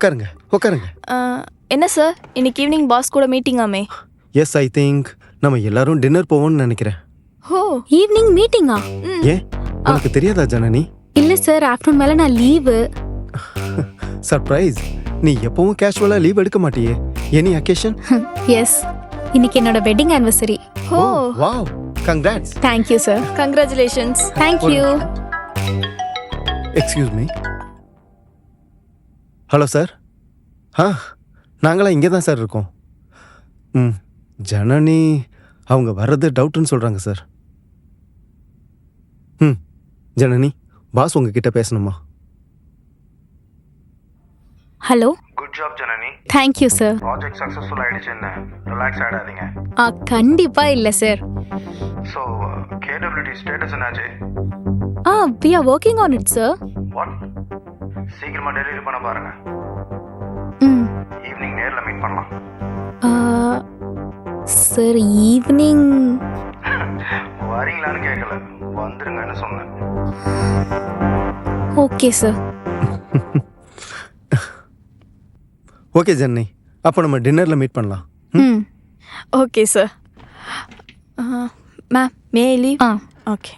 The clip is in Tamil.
உட்காருங்க உட்காருங்க. என்ன சார், இன்னைக்கு ஈவினிங் பாஸ் கூட மீட்டிங்காமே? எஸ், ஐ திங்க் நம்ம எல்லாரும் டின்னர் போவோம்னு நினைக்கிறேன். ஓ, ஈவினிங் மீட்டிங்கா? ஏன் உனக்கு தெரியாதா ஜனனி? இல்ல சார், ஆஃப்டர்நூன் மேல நான் லீவு. சர்ப்ரைஸ். நீ எப்பவும் கேஷுவலா லீவ் எடுக்க மாட்டியே. Any occasion? எஸ், இன்னைக்கு என்னோட wedding anniversary. Oh, wow, congrats. Thank you sir. Congratulations. Thank you. Excuse me. Hello sir. நாங்களாம் இங்கே தான் சார் இருக்கோம். ஜனனி அவங்க வர்றது டவுட்டுன்னு சொல்கிறாங்க சார். ஜனனி, பாஸ் உங்ககிட்ட பேசணுமா? Hello. Good job Janani. Thank you sir. Project successful ஆயிடுச்சுன்னு ரிலாக்ஸ் ஆகிடாதீங்க. கண்டிப்பா இல்ல சார். ஸோ கேடபிலிட்டி ஸ்டேட்டஸ் என்னாச்சு? we are working on it sir. What? சீக்கிரமா டெலிவரி பண்ண பாருங்க. ஈவினிங் நேரில் மீட் பண்ணலாம். சார் ஈவினிங் வரீங்களான்னு கேட்கல, வந்துருங்கன்னு சொன்னேன். Okay sir. ஓகே ஜனனி, அப்போ நம்ம டின்னரில் மீட் பண்ணலாம். Okay sir. Ma'am, may I leave? Ah okay.